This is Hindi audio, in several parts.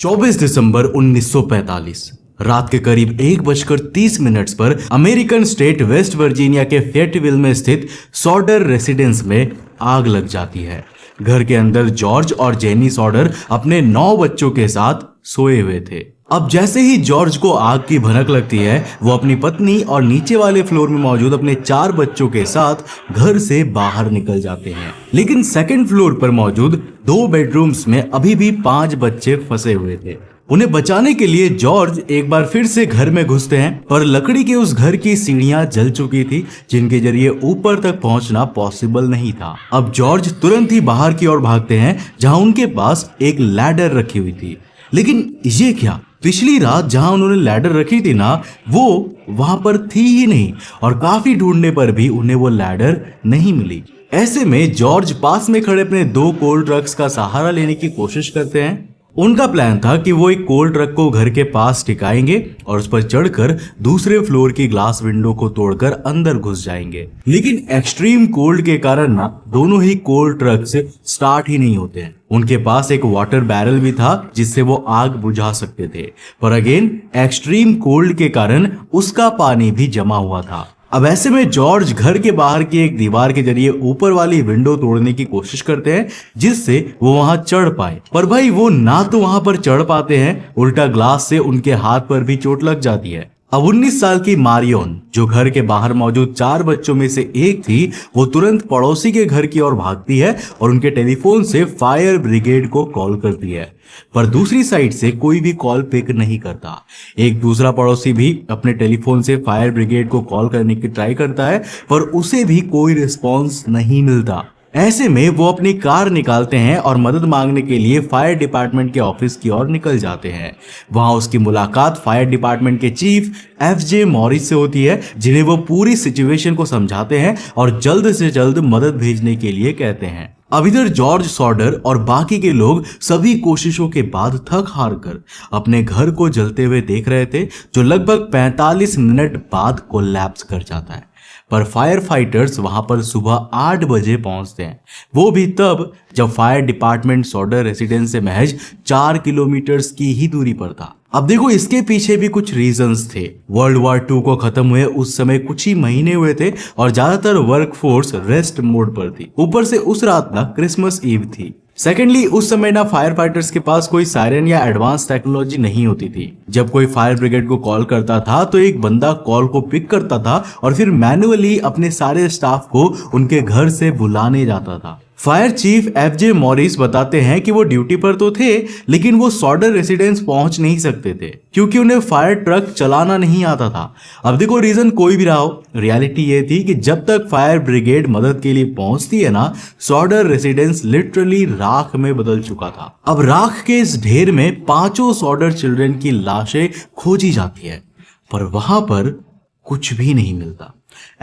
24 दिसंबर 1945 रात के करीब 1:30 पर अमेरिकन स्टेट वेस्ट वर्जीनिया के फेयरविल में स्थित सॉडर रेसिडेंस में आग लग जाती है। घर के अंदर जॉर्ज और जेनी सॉडर अपने 9 बच्चों के साथ सोए हुए थे। अब जैसे ही जॉर्ज को आग की भनक लगती है, वो अपनी पत्नी और नीचे वाले फ्लोर में मौजूद अपने 4 बच्चों के साथ घर से बाहर निकल जाते हैं। लेकिन सेकंड फ्लोर पर मौजूद 2 बेडरूम्स में अभी भी 5 बच्चे फंसे हुए थे। उन्हें बचाने के लिए जॉर्ज एक बार फिर से घर में घुसते हैं, पर लकड़ी के उस घर की सीढ़ियां जल चुकी थी, जिनके जरिए ऊपर तक पहुंचना पॉसिबल नहीं था। अब जॉर्ज तुरंत ही बाहर की ओर भागते हैं, जहां उनके पास एक लैडर रखी हुई थी। लेकिन ये क्या, पिछली रात जहां उन्होंने लैडर रखी थी ना, वो वहां पर थी ही नहीं, और काफी ढूंढने पर भी उन्हें वो लैडर नहीं मिली। ऐसे में जॉर्ज पास में खड़े अपने 2 कोल्ड ट्रक्स का सहारा लेने की कोशिश करते हैं। उनका प्लान था कि वो एक कोल्ड ट्रक को घर के पास टिकाएंगे और उस पर चढ़कर दूसरे फ्लोर की ग्लास विंडो को तोड़कर अंदर घुस जाएंगे। लेकिन एक्सट्रीम कोल्ड के कारण ना दोनों ही कोल्ड ट्रक से स्टार्ट ही नहीं होते हैं। उनके पास एक वाटर बैरल भी था जिससे वो आग बुझा सकते थे, पर अगेन एक्सट्रीम कोल्ड के कारण उसका पानी भी जमा हुआ था। अब ऐसे में जॉर्ज घर के बाहर की एक दीवार के जरिए ऊपर वाली विंडो तोड़ने की कोशिश करते हैं, जिससे वो वहां चढ़ पाए। पर भाई वो ना तो वहां पर चढ़ पाते हैं, उल्टा ग्लास से उनके हाथ पर भी चोट लग जाती है। अब 19 साल की मारियोन, जो घर के बाहर मौजूद 4 बच्चों में से एक थी, वो तुरंत पड़ोसी के घर की ओर भागती है और उनके टेलीफोन से फायर ब्रिगेड को कॉल करती है। पर दूसरी साइड से कोई भी कॉल पिक नहीं करता। एक दूसरा पड़ोसी भी अपने टेलीफोन से फायर ब्रिगेड को कॉल करने की ट्राई करता है, पर उसे भी कोई रिस्पॉन्स नहीं मिलता। ऐसे में वो अपनी कार निकालते हैं और मदद मांगने के लिए फायर डिपार्टमेंट के ऑफिस की ओर निकल जाते हैं। वहां उसकी मुलाकात फायर डिपार्टमेंट के चीफ FJ मॉरिस से होती है, जिन्हें वो पूरी सिचुएशन को समझाते हैं और जल्द से जल्द मदद भेजने के लिए कहते हैं। अब इधर जॉर्ज सॉडर और बाकी के लोग सभी कोशिशों के बाद थक हार कर अपने घर को जलते हुए देख रहे थे, जो लगभग 45 मिनट बाद कोलैप्स कर जाता है। पर फायर फाइटर्स वहां पर सुबह 8 बजे पहुंचते हैं, वो भी तब जब फायर डिपार्टमेंट सॉडर रेसिडेंस से महज 4 किलोमीटर की ही दूरी पर था। अब देखो, इसके पीछे भी कुछ रीजंस थे। वर्ल्ड वॉर 2 को खत्म हुए उस समय कुछ ही महीने हुए थे और ज्यादातर वर्कफोर्स रेस्ट मोड पर थी। ऊपर से उस रात ना क्रिसमस ईव थी। सेकेंडली, उस समय ना फायर फाइटर्स के पास कोई सायरन या एडवांस टेक्नोलॉजी नहीं होती थी। जब कोई फायर ब्रिगेड को कॉल करता था तो एक बंदा कॉल को पिक करता था और फिर मैन्युअली अपने सारे स्टाफ को उनके घर से बुलाने जाता था। फायर चीफ FJ मॉरिस बताते हैं कि वो ड्यूटी पर तो थे, लेकिन वो सॉडर रेसिडेंस पहुंच नहीं सकते थे क्योंकि उन्हें फायर ट्रक चलाना नहीं आता था। अब देखो, रीजन कोई भी रहा हो, रियलिटी ये थी कि जब तक फायर ब्रिगेड मदद के लिए पहुंचती है ना, सॉडर रेसिडेंस लिटरली राख में बदल चुका था। अब राख के इस ढेर में 5 सॉडर चिल्ड्रन की लाशें खोजी जाती है, पर वहां पर कुछ भी नहीं मिलता।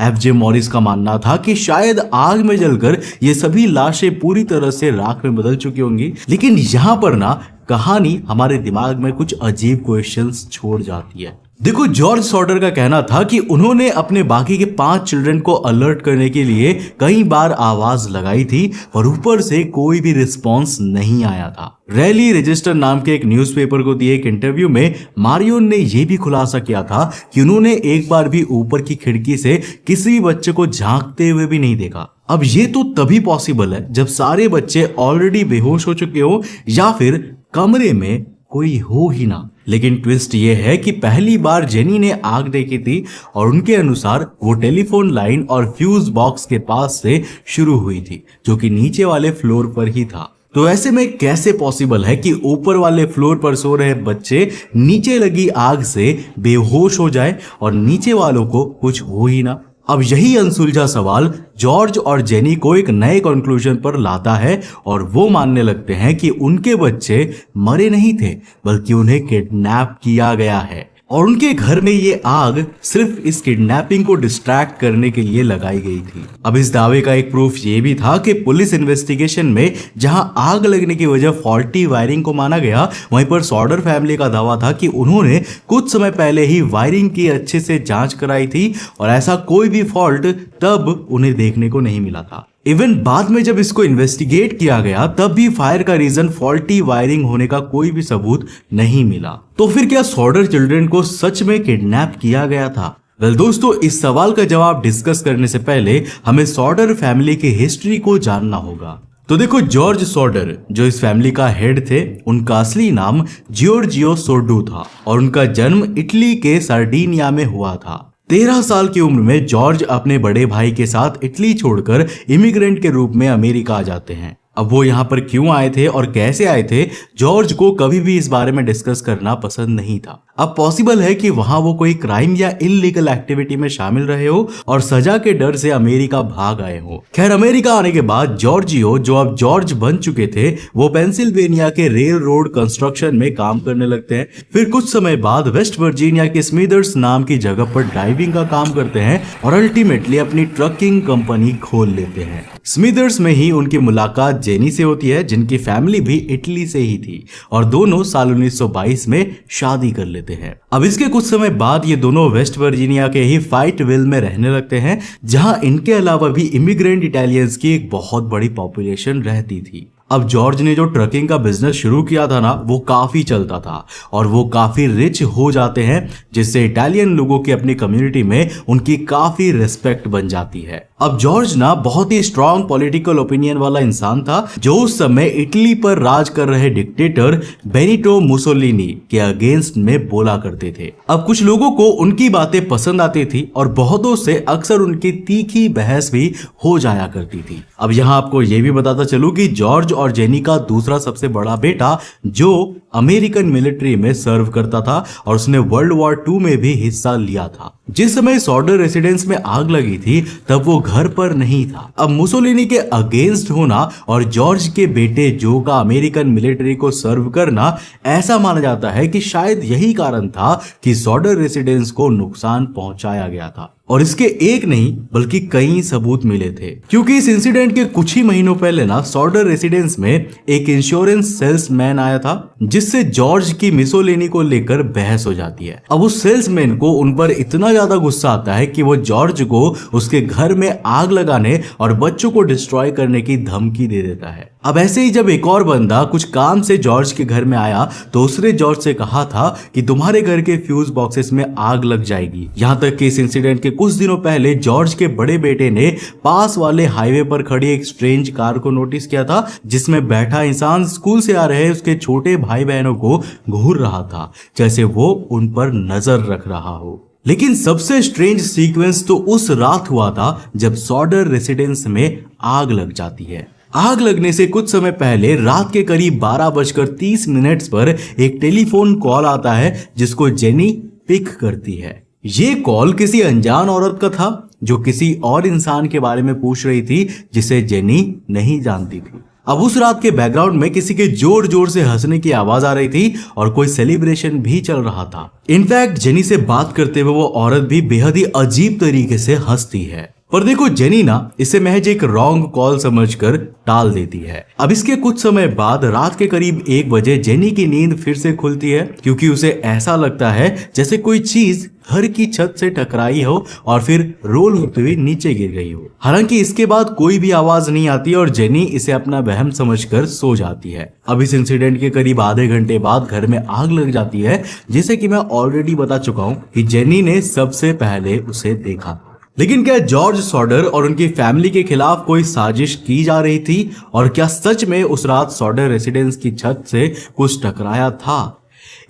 FJ मॉरिस का मानना था कि शायद आग में जलकर ये सभी लाशें पूरी तरह से राख में बदल चुकी होंगी। लेकिन यहाँ पर ना कहानी हमारे दिमाग में कुछ अजीब क्वेश्चंस छोड़ जाती है। देखो, जॉर्ज सॉडर का कहना था कि उन्होंने अपने बाकी के 5 चिल्ड्रन को अलर्ट करने के लिए कई बार आवाज लगाई थी, पर ऊपर से कोई भी रिस्पॉन्स नहीं आया था। रैली रजिस्टर नाम के एक न्यूज़पेपर को दिए एक इंटरव्यू में मारियोन ने यह भी खुलासा किया था कि उन्होंने एक बार भी ऊपर की खिड़की से किसी भी बच्चे को झांकते हुए भी नहीं देखा। अब ये तो तभी पॉसिबल है जब सारे बच्चे ऑलरेडी बेहोश हो चुके हो या फिर कमरे में कोई हो ही ना। लेकिन ट्विस्ट ये है कि पहली बार जेनी ने आग देखी थी और उनके अनुसार वो टेलीफोन लाइन और फ्यूज बॉक्स के पास से शुरू हुई थी, जो कि नीचे वाले फ्लोर पर ही था। तो ऐसे में कैसे पॉसिबल है कि ऊपर वाले फ्लोर पर सो रहे बच्चे नीचे लगी आग से बेहोश हो जाए और नीचे वालों को कुछ हो ही ना। अब यही अनसुलझा सवाल जॉर्ज और जेनी को एक नए कंक्लूजन पर लाता है और वो मानने लगते हैं कि उनके बच्चे मरे नहीं थे, बल्कि उन्हें किडनैप किया गया है। और उनके घर में ये आग सिर्फ इस किडनैपिंग को डिस्ट्रैक्ट करने के लिए लगाई गई थी। अब इस दावे का एक प्रूफ ये भी था कि पुलिस इन्वेस्टिगेशन में जहां आग लगने की वजह फॉल्टी वायरिंग को माना गया, वहीं पर सॉडर फैमिली का दावा था कि उन्होंने कुछ समय पहले ही वायरिंग की अच्छे से जांच कराई थी और ऐसा कोई भी फॉल्ट तब उन्हें देखने को नहीं मिला था। इवन बाद में जब इसको इन्वेस्टिगेट किया गया तब भी फायर का रीजन फॉल्टी वायरिंग होने का कोई भी सबूत नहीं मिला। तो फिर क्या सॉर्डर चिल्ड्रन को सच में किडनैप किया गया था? वेल दोस्तों, इस सवाल का जवाब डिस्कस करने से पहले हमें सॉर्डर फैमिली की हिस्ट्री को जानना होगा। तो देखो, जॉर्ज सॉर्डर जो इस फैमिली का हेड थे, उनका असली नाम जियोर्जियो सोर्डू था और उनका जन्म इटली के सार्डिनिया में हुआ था। 13 साल की उम्र में जॉर्ज अपने बड़े भाई के साथ इटली छोड़कर इमिग्रेंट के रूप में अमेरिका आ जाते हैं। अब वो यहाँ पर क्यों आए थे और कैसे आए थे, जॉर्ज को कभी भी इस बारे में डिस्कस करना पसंद नहीं था। अब पॉसिबल है कि वहां वो कोई क्राइम या इल्लीगल एक्टिविटी में शामिल रहे हो और सजा के डर से अमेरिका भाग आए हो। खैर, अमेरिका आने के बाद जॉर्जियो, जो अब जॉर्ज बन चुके थे, वो पेंसिल्वेनिया के रेल रोड कंस्ट्रक्शन में काम करने लगते हैं। फिर कुछ समय बाद वेस्ट वर्जीनिया के स्मिदर्स नाम की जगह पर ड्राइविंग का काम करते हैं और अल्टीमेटली अपनी ट्रकिंग कंपनी खोल लेते हैं। स्मिदर्स में ही उनकी मुलाकात जेनी से होती है, जिनकी फैमिली भी इटली से ही थी और दोनों साल 1922 में शादी कर लेते हैं। अब इसके कुछ समय बाद ये दोनों वेस्ट वर्जीनिया के ही फाइटविल में रहने लगते हैं, जहां इनके अलावा भी इमिग्रेंट इटालियंस की एक बहुत बड़ी पॉपुलेशन रहती थी। अब जॉर्ज ने जो ट्रकिंग का बिजनेस शुरू किया था ना, वो काफी चलता था और वो काफी रिच हो जाते हैं, जिससे इटालियन लोगों की अपनी कम्युनिटी में उनकी काफी रिस्पेक्ट बन जाती है। अब जॉर्ज ना बहुत ही स्ट्रॉन्ग पॉलिटिकल ओपिनियन वाला इंसान था, जो उस समय इटली पर राज कर रहे डिक्टेटर बेनिटो मुसोलिनी के अगेंस्ट में बोला करते थे। अब कुछ लोगों को उनकी बातें पसंद आती थी और बहुतों से अक्सर उनकी तीखी बहस भी हो जाया करती थी। अब यहाँ आपको ये भी बताता चलूं कि जॉर्ज और जेनी का दूसरा सबसे बड़ा बेटा, जो अमेरिकन मिलिट्री में सर्व करता था और उसने वर्ल्ड वॉर 2 में भी हिस्सा लिया था। जिस समय सॉर्डर रेसिडेंस में आग लगी थी तब वो घर पर नहीं था। अब मुसोलिनी के अगेंस्ट होना और जॉर्ज के बेटे जो का अमेरिकन मिलिट्री को सर्व करना, ऐसा माना जाता है कि शायद यही कारण था कि सॉर्डर रेसिडेंस को नुकसान पहुंचाया गया था। और इसके एक नहीं बल्कि कई सबूत मिले थे, क्योंकि इस इंसिडेंट के कुछ ही महीनों पहले ना सॉर्डर रेसिडेंस में एक इंश्योरेंस सेल्समैन आया था, जिससे जॉर्ज की मुसोलिनी को लेकर बहस हो जाती है। अब उस सेल्समैन को उन पर इतना ज्यादा गुस्सा आता है कि वो जॉर्ज को उसके घर में आग लगाने और बच्चों को डिस्ट्रॉय करने की धमकी दे देता है। अब ऐसे ही जब एक और बंदा कुछ काम से जॉर्ज के घर में आया तो उसने जॉर्ज से कहा था कि तुम्हारे घर के फ्यूज बॉक्सेस में आग लग जाएगी। यहाँ तक कि इस इंसिडेंट के कुछ दिनों पहले जॉर्ज के बड़े बेटे ने पास वाले हाईवे पर खड़ी एक स्ट्रेंज कार को नोटिस किया था, जिसमें बैठा इंसान स्कूल से आ रहे उसके छोटे भाई बहनों को घूर रहा था, जैसे वो उन पर नजर रख रहा हो। लेकिन सबसे स्ट्रेंज सीक्वेंस तो उस रात हुआ था जब सॉर्डर रेसिडेंस में आग लग जाती है। आग लगने से कुछ समय पहले रात के करीब 12:30 पर एक टेलीफोन कॉल आता है, जिसको जेनी पिक करती है। ये कॉल किसी अनजान औरत का था, जो किसी और इंसान के बारे में पूछ रही थी जिसे जेनी नहीं जानती थी। अब उस रात के बैकग्राउंड में किसी के जोर जोर से हंसने की आवाज आ रही थी और कोई सेलिब्रेशन भी चल रहा था। इनफैक्ट जेनी से बात करते हुए वो औरत भी बेहद ही अजीब तरीके से हंसती है। पर देखो, जेनी ना इसे महज एक रॉन्ग कॉल समझकर टाल देती है। अब इसके कुछ समय बाद रात के करीब 1 बजे जेनी की नींद फिर से खुलती है, क्योंकि उसे ऐसा लगता है जैसे कोई चीज घर की छत से टकराई हो और फिर रोल होते हुए नीचे गिर गई हो। हालांकि इसके बाद कोई भी आवाज नहीं आती और जेनी इसे अपना वहम समझकर सो जाती है। अब इस इंसिडेंट के करीब आधे घंटे बाद घर में आग लग जाती है, जैसे कि मैं ऑलरेडी बता चुका हूँ कि जेनी ने सबसे पहले उसे देखा। लेकिन क्या जॉर्ज सॉर्डर और उनकी फैमिली के खिलाफ कोई साजिश की जा रही थी, और क्या सच में उस रात सॉर्डर रेसिडेंस की छत से कुछ टकराया था?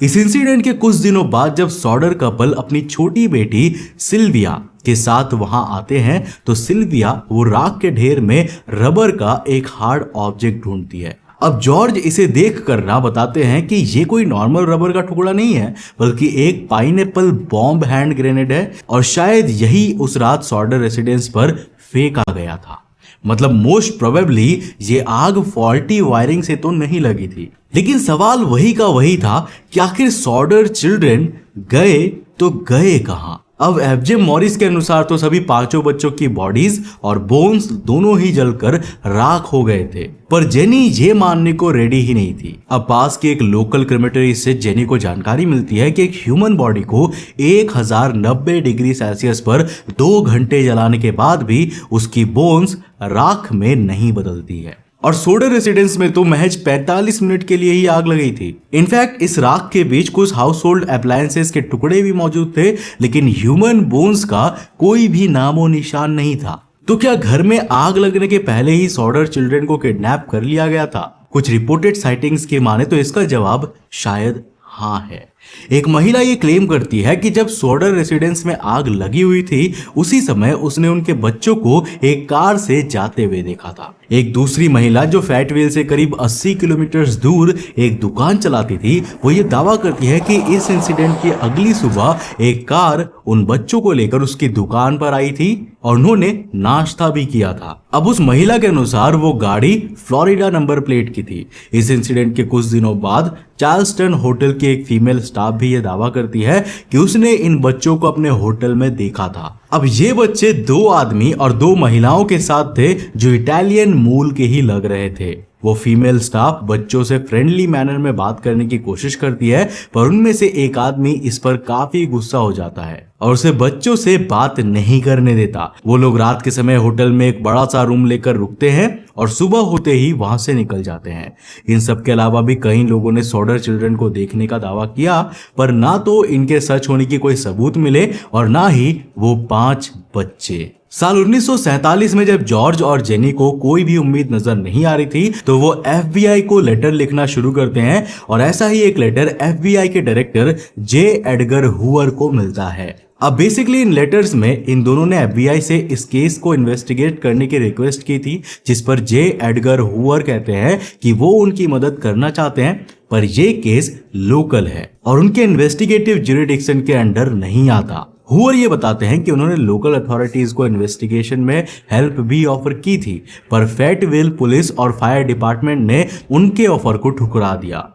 इस इंसिडेंट के कुछ दिनों बाद जब सॉर्डर कपल अपनी छोटी बेटी सिल्विया के साथ वहां आते हैं तो सिल्विया वो राख के ढेर में रबर का एक हार्ड ऑब्जेक्ट ढूंढती है। अब जॉर्ज इसे देख कर ना बताते हैं कि ये कोई नॉर्मल रबर का टुकड़ा नहीं है, बल्कि एक पाइनएप्पल बॉम्ब हैंड ग्रेनेड है, और शायद यही उस रात सॉर्डर रेसिडेंस पर फेंका गया था। मतलब मोस्ट प्रोबेबली ये आग फॉल्टी वायरिंग से तो नहीं लगी थी। लेकिन सवाल वही का वही था कि आखिर सॉर्डर चिल्ड्रन गए तो गए कहां? अब एफजे मॉरिस के अनुसार तो सभी पांचों बच्चों की बॉडीज और बोन्स दोनों ही जलकर राख हो गए थे, पर जेनी ये मानने को रेडी ही नहीं थी। अब पास के एक लोकल क्रेमेटरी से जेनी को जानकारी मिलती है कि एक ह्यूमन बॉडी को 1090 डिग्री सेल्सियस पर 2 घंटे जलाने के बाद भी उसकी बोन्स राख में नहीं बदलती है। और सोडर रेसिडेंस में तो महज 45 मिनट के लिए ही आग लगी थी। इनफैक्ट इस राख के बीच कुछ हाउस होल्ड अप्लायंसेस के टुकड़े भी मौजूद थे, लेकिन ह्यूमन बोन्स का कोई भी नामो निशान नहीं था। तो क्या घर में आग लगने के पहले ही सॉडर चिल्ड्रन को किडनैप कर लिया गया था? कुछ रिपोर्टेड साइटिंग्स के माने तो इसका जवाब शायद हाँ है। एक महिला ये क्लेम करती है कि जब सॉडर रेसिडेंस में आग लगी हुई थी, उसी समय उसने उनके बच्चों को एक कार से जाते हुए देखा था। एक दूसरी महिला जो फैटविल से करीब 80 किलोमीटर दूर एक दुकान चलाती थी, वो ये दावा करती है कि इस इंसिडेंट की अगली सुबह एक कार उन बच्चों को लेकर उसकी दुकान पर आई थी और उन्होंने नाश्ता भी किया था। अब उस महिला के अनुसार वो गाड़ी फ्लोरिडा नंबर प्लेट की थी। इस इंसिडेंट के कुछ दिनों बाद चार्ल्सटन होटल की एक फीमेल स्टाफ भी ये दावा करती है कि उसने इन बच्चों को अपने होटल में देखा था। अब ये बच्चे 2 आदमी और 2 महिलाओं के साथ थे जो इटालियन मूल के ही लग रहे थे। वो फीमेल स्टाफ बच्चों से फ्रेंडली मैनर में बात करने की कोशिश करती है, पर उनमें से एक आदमी इस पर काफी गुस्सा हो जाता है और उसे बच्चों से बात नहीं करने देता। वो लोग रात के समय होटल में एक बड़ा सा रूम लेकर रुकते हैं और सुबह होते ही वहां से निकल जाते हैं। इन सब के अलावा भी कई लोगों ने सॉडर चिल्ड्रन को देखने का दावा किया, पर ना तो इनके सच होने की कोई सबूत मिले और ना ही वो 5 बच्चे। साल 1947 में जब जॉर्ज और जेनी को कोई भी उम्मीद नजर नहीं आ रही थी, तो वो FBI को लेटर लिखना शुरू करते हैं और ऐसा ही एक लेटर FBI के डायरेक्टर जे एडगर हूवर को मिलता है। अब बेसिकली इन लेटर्स में इन दोनों ने FBI से इस केस को इन्वेस्टिगेट करने की रिक्वेस्ट की थी, जिस पर जे एडगर हूवर कहते हैं कि वो उनकी मदद करना चाहते हैं, पर ये केस लोकल है और उनके इन्वेस्टिगेटिव ज्यूरिडिक्शन के अंडर नहीं आता। हूवर ये बताते हैं कि उन्होंने लोकल अथॉरिटीज को इन्वेस्टिगेशन में हेल्प भी ऑफर की थी, पर फैटविल पुलिस और फायर डिपार्टमेंट ने उनके ऑफर को ठुकरा दिया।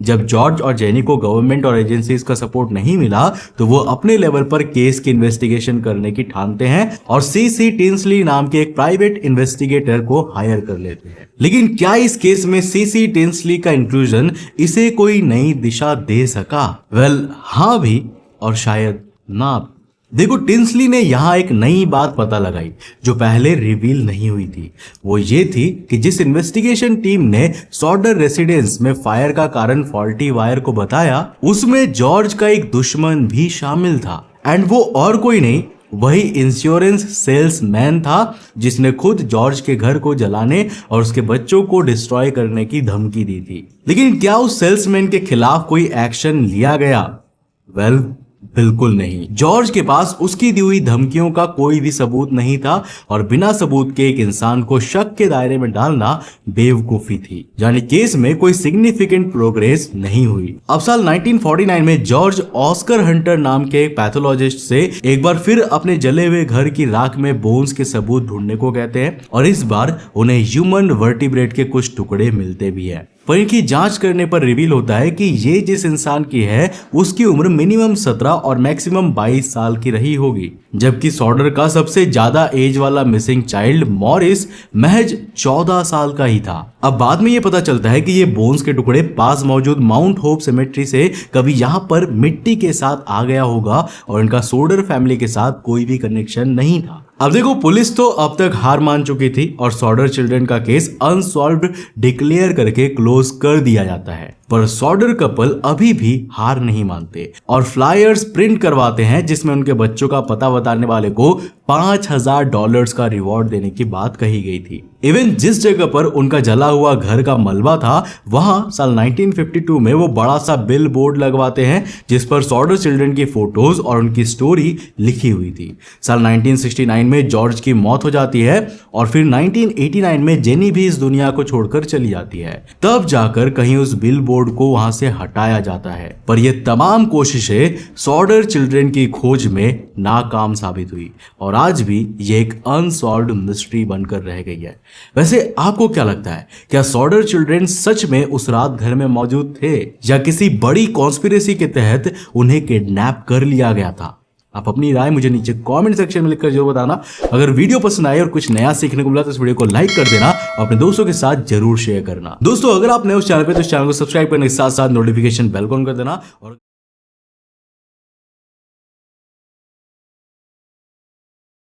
जब जॉर्ज और जेनी को गवर्नमेंट और एजेंसीज का सपोर्ट नहीं मिला, तो वो अपने लेवल पर केस की इन्वेस्टिगेशन करने की ठानते हैं और सीसी टिंसली नाम के एक प्राइवेट इन्वेस्टिगेटर को हायर कर लेते हैं। लेकिन क्या इस केस में सीसी टिंसली का इंक्लूजन इसे कोई नई दिशा दे सका? वेल, हाँ भी और शायद ना। देखो, टिंसली ने यहाँ एक नई बात पता लगाई जो पहले रिवील नहीं हुई थी। वो ये थी कि जिस इन्वेस्टिगेशन टीम ने सॉडर रेसिडेंस में फायर का कारण फॉल्टी वायर को बताया, उसमें जॉर्ज का एक दुश्मन भी शामिल था। एंड वो और कोई नहीं, वही इंश्योरेंस सेल्समैन था जिसने खुद जॉर्ज के घर को जलाने और उसके बच्चों को डिस्ट्रॉय करने की धमकी दी थी। लेकिन क्या उस सेल्समैन के खिलाफ कोई एक्शन लिया गया? वेल, बिल्कुल नहीं। जॉर्ज के पास उसकी दी हुई धमकियों का कोई भी सबूत नहीं था और बिना सबूत के एक इंसान को शक के दायरे में डालना बेवकूफी थी। यानी केस में कोई सिग्निफिकेंट प्रोग्रेस नहीं हुई। अब साल 1949 में जॉर्ज ऑस्कर हंटर नाम के एक पैथोलॉजिस्ट से एक बार फिर अपने जले हुए घर की राख में बोन्स के सबूत ढूंढने को कहते हैं और इस बार उन्हें ह्यूमन वर्टिब्रेट के कुछ टुकड़े मिलते भी है। पर इनकी जांच करने पर रिवील होता है कि ये जिस इंसान की है उसकी उम्र मिनिमम 17 और मैक्सिमम 22 साल की रही होगी, जबकि सॉडर का सबसे ज्यादा एज वाला मिसिंग चाइल्ड मॉरिस महज 14 साल का ही था। अब बाद में ये पता चलता है कि ये बोन्स के टुकड़े पास मौजूद माउंट होप सिमेट्री से कभी यहाँ पर मिट्टी के साथ आ गया होगा और इनका सॉडर फैमिली के साथ कोई भी कनेक्शन नहीं था। अब देखो, पुलिस तो अब तक हार मान चुकी थी और सॉडर चिल्ड्रन का केस अनसॉल्व्ड डिक्लेयर करके क्लोज कर दिया जाता है, पर सॉडर कपल अभी भी हार नहीं मानते और फ्लायर्स प्रिंट करवाते हैं जिसमें उनके बच्चों का पता बताने वाले को $5000 का रिवॉर्ड देने की बात कही गई थी। इवन जिस जगह पर उनका जला हुआ घर का मलबा था, वहां साल 1952 में वो बड़ा सा बिल बोर्ड लगवाते हैं जिस पर सॉडर चिल्ड्रन की फोटोज और उनकी स्टोरी लिखी हुई थी। साल 1969 में जॉर्ज की मौत हो जाती है और फिर 1989 में जेनी भी इस दुनिया को छोड़कर चली जाती है। तब जाकर कहीं उस बिल बोर्ड को वहां से हटाया जाता है, पर यह तमाम कोशिशें सॉडर चिल्ड्रन की खोज में नाकाम साबित हुई और आज भी ये एक अनसॉल्व्ड मिस्ट्री बनकर रह गई है। वैसे आपको क्या लगता है, क्या सॉडर चिल्ड्रन सच में उस रात घर में मौजूद थे या किसी बड़ी कॉन्स्पिरेसी के तहत उन्हें किडनैप कर लिया गया था? आप अपनी राय मुझे नीचे कमेंट सेक्शन में लिखकर जरूर बताना। अगर वीडियो पसंद आए और कुछ नया सीखने को मिला तो इस वीडियो को लाइक कर देना और अपने दोस्तों के साथ जरूर शेयर करना। दोस्तों अगर आप नए उस चैनल पे तो इस चैनल को सब्सक्राइब करने के साथ साथ नोटिफिकेशन बेल को ऑन कर देना। और